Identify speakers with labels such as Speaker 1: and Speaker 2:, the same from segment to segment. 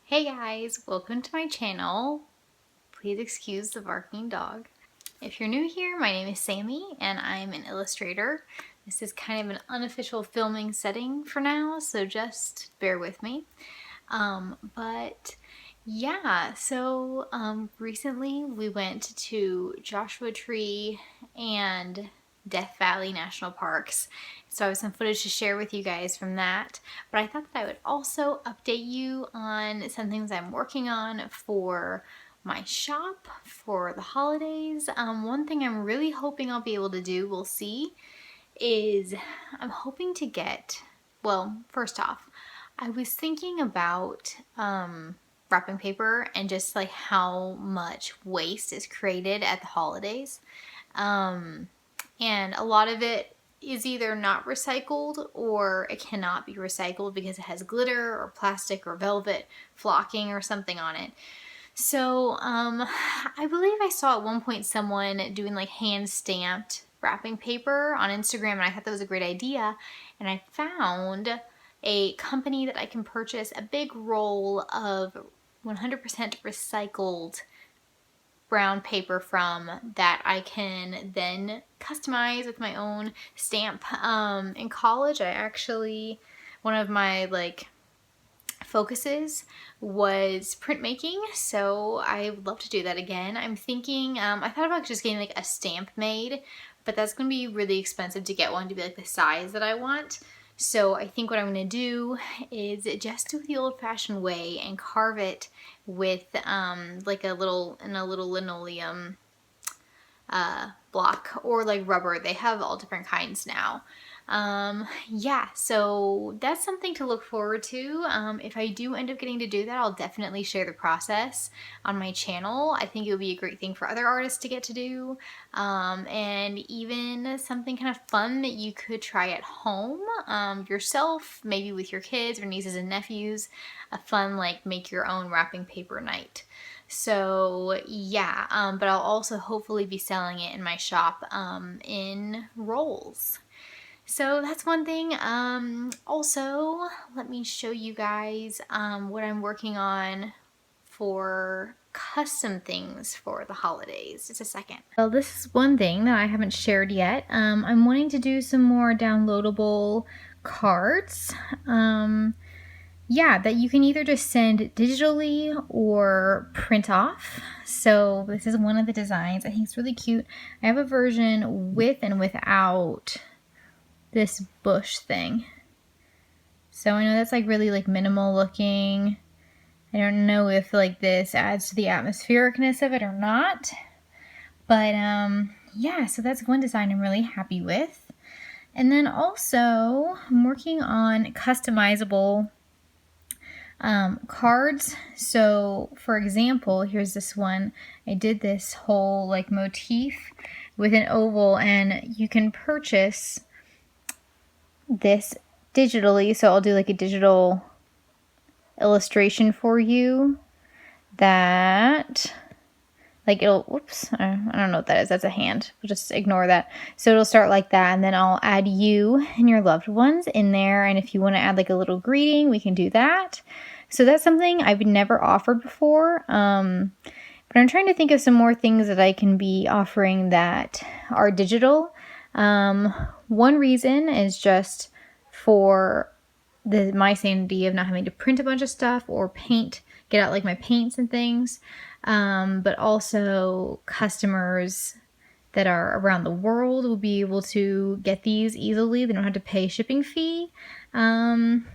Speaker 1: Hey guys, welcome to my channel. Please excuse the barking dog. If you're new here, my name is Sammy and I'm an illustrator. This is kind of an unofficial filming setting for now, so just bear with me. Recently we went to Joshua Tree and Death Valley National Parks. So I have some footage to share with you guys from that. But I thought that I would also update you on some things I'm working on for my shop for the holidays. One thing I'm really hoping I'll be able to do, we'll see, is I'm hoping to get, well, first off, I was thinking about wrapping paper and just like how much waste is created at the holidays. And a lot of it is either not recycled or it cannot be recycled because it has glitter or plastic or velvet flocking or something on it. So I believe I saw at one point someone doing like hand stamped wrapping paper on Instagram, and I thought that was a great idea. And I found a company that I can purchase a big roll of 100% recycled brown paper from that I can then customize with my own stamp. In college, one of my focuses was printmaking, so I would love to do that again. I'm thinking, I thought about just getting like a stamp made, but that's going to be really expensive to get one to be like the size that I want. So I think what I'm going to do is just do it the old-fashioned way and carve it with like a little linoleum block or like rubber. They have all different kinds now. So that's something to look forward to. If I do end up getting to do that, I'll definitely share the process on my channel. I think it would be a great thing for other artists to get to do, and even something kind of fun that you could try at home yourself, maybe with your kids or nieces and nephews. A fun like make your own wrapping paper night. So but I'll also hopefully be selling it in my shop in rolls. So that's one thing. Also, let me show you guys what I'm working on for custom things for the holidays. Just a second. Well, this is one thing that I haven't shared yet. I'm wanting to do some more downloadable cards. That you can either just send digitally or print off. So this is one of the designs. I think it's really cute. I have a version with and without this bush thing. So I know that's like really like minimal looking. I don't know if like this adds to the atmosphericness of it or not. But so that's one design I'm really happy with. And then also I'm working on customizable cards. So for example, here's this one. I did this whole like motif with an oval, and you can purchase this digitally. So I'll do like a digital illustration for you that like it'll, whoops, I don't know what that is. That's a hand. We'll just ignore that. So it'll start like that, and then I'll add you and your loved ones in there. And if you want to add like a little greeting, we can do that. So that's something I've never offered before. But I'm trying to think of some more things that I can be offering that are digital. One reason is just for my sanity of not having to print a bunch of stuff or get out like my paints and things. But also customers that are around the world will be able to get these easily. They don't have to pay a shipping fee. And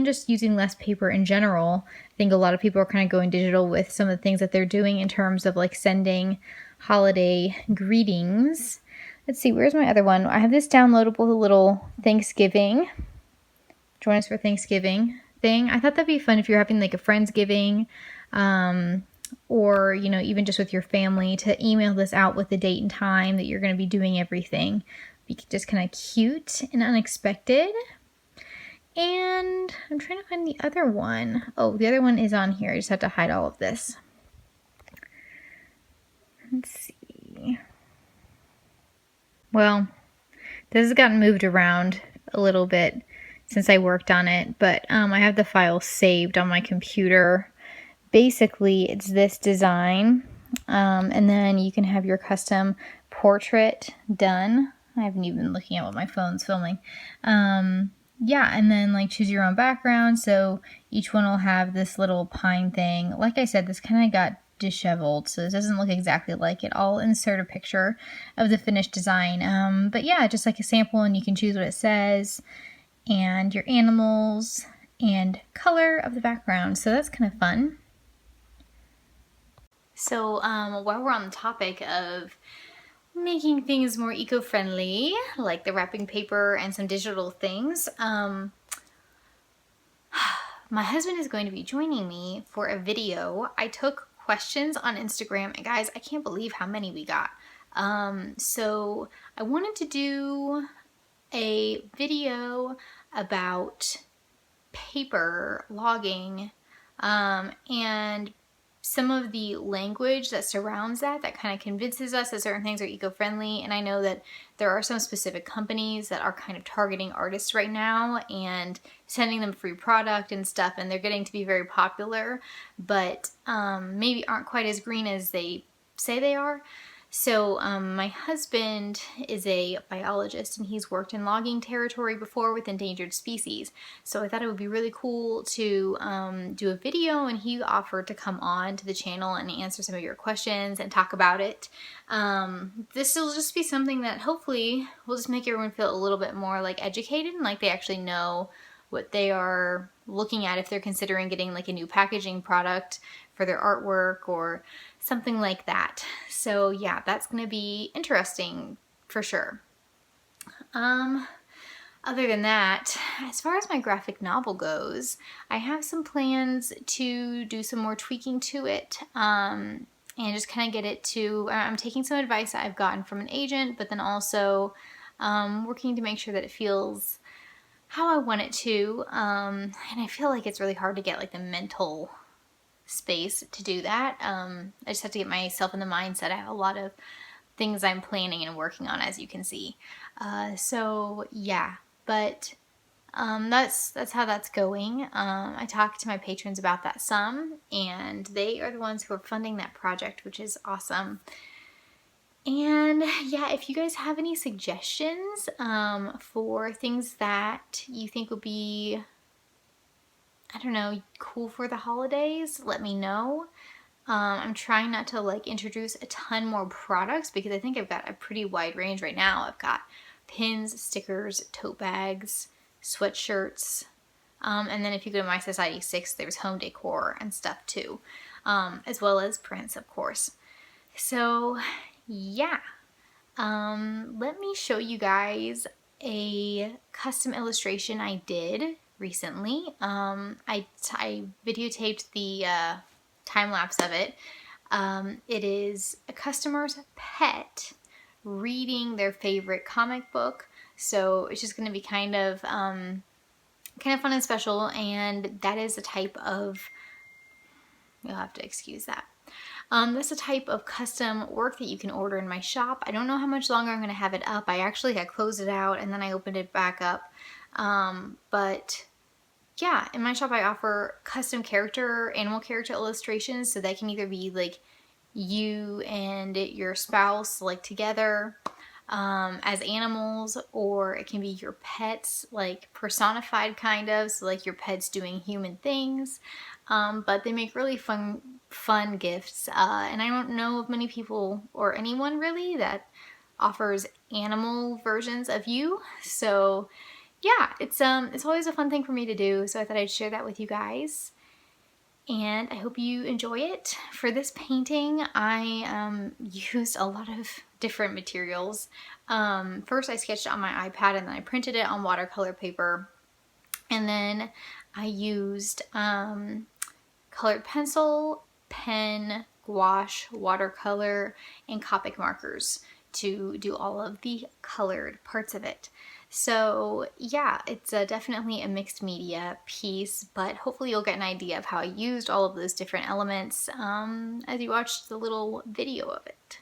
Speaker 1: just using less paper in general. I think a lot of people are kind of going digital with some of the things that they're doing in terms of like sending holiday greetings. Let's see, where's my other one? I have this downloadable little Thanksgiving. Join us for Thanksgiving thing. I thought that'd be fun if you're having like a Friendsgiving, or even just with your family, to email this out with the date and time that you're going to be doing everything. Be just kind of cute and unexpected. And I'm trying to find the other one. Oh, the other one is on here. I just have to hide all of this. Let's see. Well, this has gotten moved around a little bit since I worked on it, but I have the file saved on my computer basically it's this design, and then you can have your custom portrait done. I haven't even been looking at what my phone's filming. Yeah, and then like choose your own background. So each one will have this little pine thing. Like I said, this kind of got disheveled, so it doesn't look exactly like it. I'll insert a picture of the finished design. But yeah, just like a sample, and you can choose what it says and your animals and color of the background. So that's kind of fun. So while we're on the topic of making things more eco-friendly, like the wrapping paper and some digital things, my husband is going to be joining me for a video. I took questions on Instagram, and guys, I can't believe how many we got. So I wanted to do a video about paper logging and some of the language that surrounds that kind of convinces us that certain things are eco-friendly. And I know that there are some specific companies that are kind of targeting artists right now and sending them free product and stuff, and they're getting to be very popular, but maybe aren't quite as green as they say they are. So my husband is a biologist, and he's worked in logging territory before with endangered species. So I thought it would be really cool to do a video, and he offered to come on to the channel and answer some of your questions and talk about it. This will just be something that hopefully will just make everyone feel a little bit more like educated and like they actually know what they are looking at if they're considering getting like a new packaging product for their artwork or something like that. So yeah, that's going to be interesting for sure. Other than that, as far as my graphic novel goes, I have some plans to do some more tweaking to it, and just kind of get it to, I'm taking some advice that I've gotten from an agent, but then also working to make sure that it feels how I want it to, and I feel like it's really hard to get like the mental space to do that. I just have to get myself in the mindset. I have a lot of things I'm planning and working on, as you can see. So yeah, but that's how that's going. I talked to my patrons about that some, and they are the ones who are funding that project, which is awesome. And yeah, if you guys have any suggestions for things that you think would be, I don't know, cool for the holidays, let me know. I'm trying not to like introduce a ton more products because I think I've got a pretty wide range right now. I've got pins, stickers, tote bags, sweatshirts, and then if you go to My Society 6, there's home decor and stuff too, as well as prints, of course. So yeah, let me show you guys a custom illustration I did recently. I videotaped the time lapse of it. It is a customer's pet reading their favorite comic book, so it's just going to be kind of fun and special. And that is a type of, you'll have to excuse that. That's a type of custom work that you can order in my shop. I don't know how much longer I'm going to have it up. I closed it out and then I opened it back up. But yeah, in my shop I offer custom animal character illustrations, so they can either be like you and your spouse like together as animals, or it can be your pets like personified kind of, so like your pet's doing human things. But they make really fun gifts, and I don't know of many people or anyone really that offers animal versions of you. So yeah, it's always a fun thing for me to do, so I thought I'd share that with you guys, and I hope you enjoy it. For this painting, I used a lot of different materials. First I sketched it on my iPad, and then I printed it on watercolor paper, and then I used colored pencil, pen, gouache, watercolor, and Copic markers to do all of the colored parts of it. So yeah, it's definitely a mixed media piece, but hopefully you'll get an idea of how I used all of those different elements as you watch the little video of it.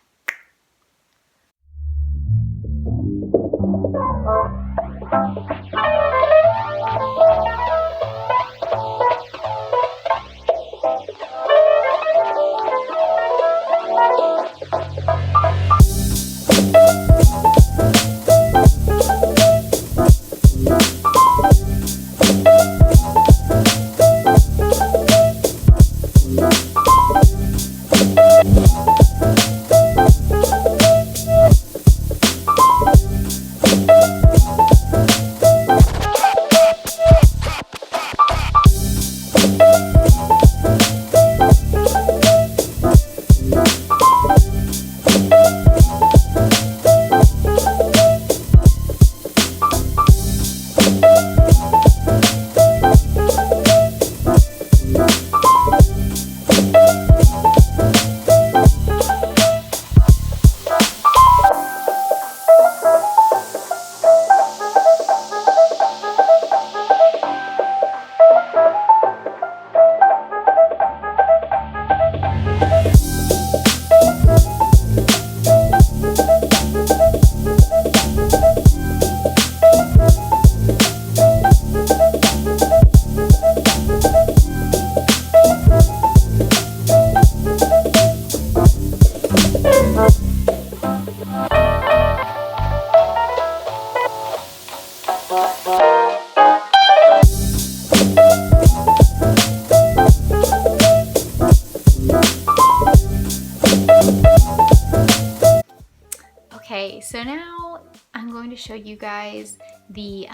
Speaker 1: so now I'm going to show you guys the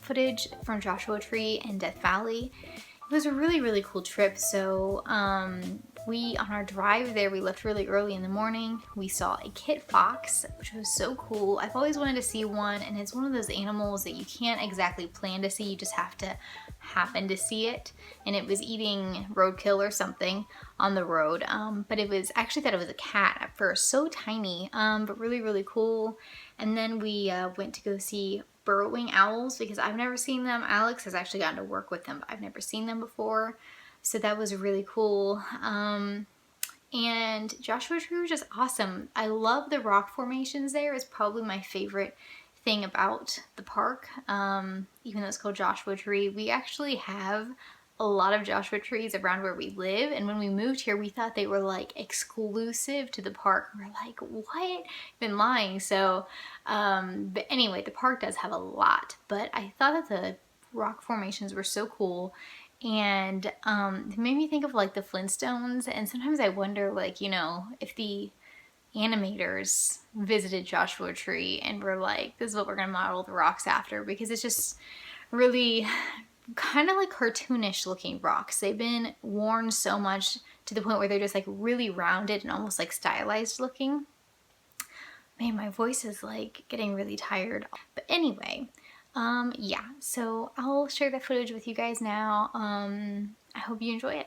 Speaker 1: footage from Joshua Tree and Death Valley. It was a really cool trip. So we, on our drive there, we left really early in the morning. We saw a kit fox, which was so cool. I've always wanted to see one, and it's one of those animals that you can't exactly plan to see, you just have to happen to see it. And it was eating roadkill or something on the road, but it was, I actually thought it was a cat at first, so tiny, but really cool. And then we went to go see burrowing owls because I've never seen them. Alex has actually gotten to work with them, but I've never seen them before. So that was really cool. And Joshua Tree was just awesome. I love the rock formations there. It's probably my favorite thing about the park. Even though it's called Joshua Tree, we actually have a lot of Joshua trees around where we live, and when we moved here we thought they were like exclusive to the park. We're like, what? Been lying. So but anyway, the park does have a lot, but I thought that the rock formations were so cool, and it made me think of like the Flintstones. And sometimes I wonder, like, you know, if the animators visited Joshua Tree and were like, this is what we're gonna model the rocks after, because it's just really kind of like cartoonish looking rocks. They've been worn so much to the point where they're just like really rounded and almost like stylized looking. Man, my voice is like getting really tired. But anyway, yeah, so I'll share that footage with you guys now. I hope you enjoy it.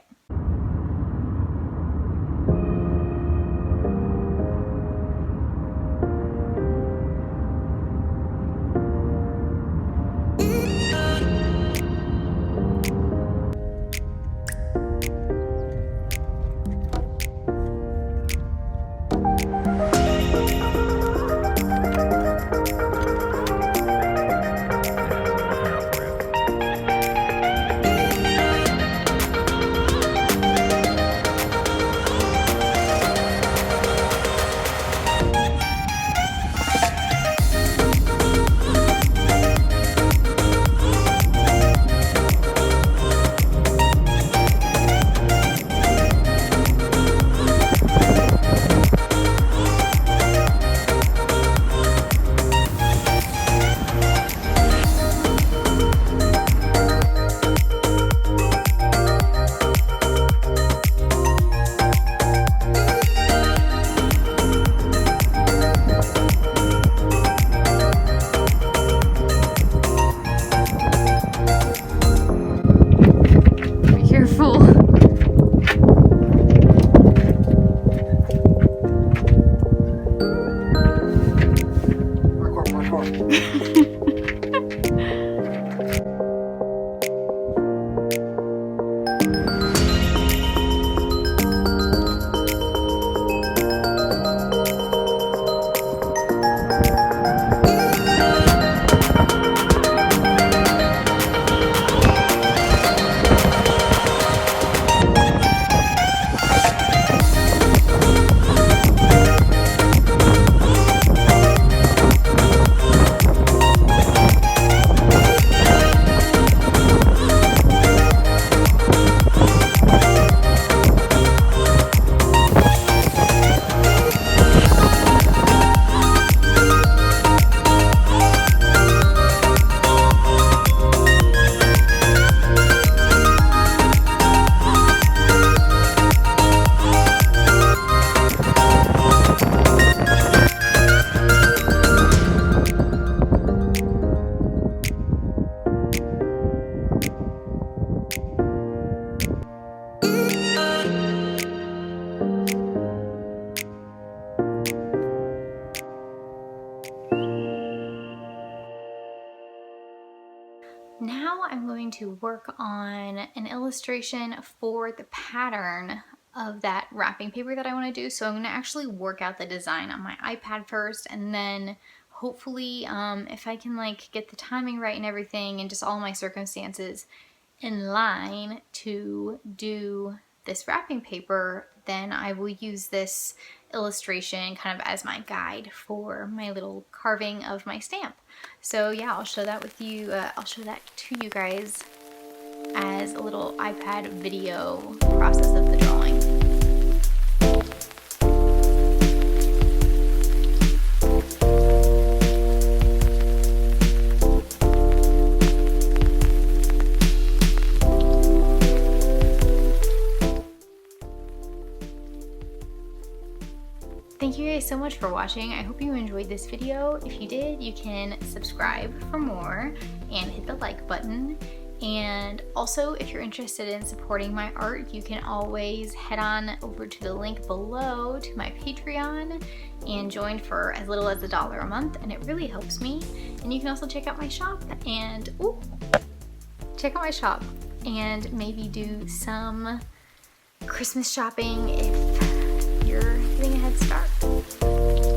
Speaker 1: Now I'm going to work on an illustration for the pattern of that wrapping paper that I want to do. So I'm going to actually work out the design on my iPad first, and then hopefully if I can like get the timing right and everything and just all my circumstances in line to do this wrapping paper, then I will use this illustration kind of as my guide for my little carving of my stamp. So yeah, I'll show that with you. I'll show that to you guys as a little iPad video process of the drawing. thank you guys so much for watching. I hope you enjoyed this video. If you did, you can subscribe for more and hit the like button. And also, if you're interested in supporting my art, you can always head on over to the link below to my Patreon and join for as little as $1 a month, and it really helps me. And you can also check out my shop and maybe do some Christmas shopping if you're getting a head start.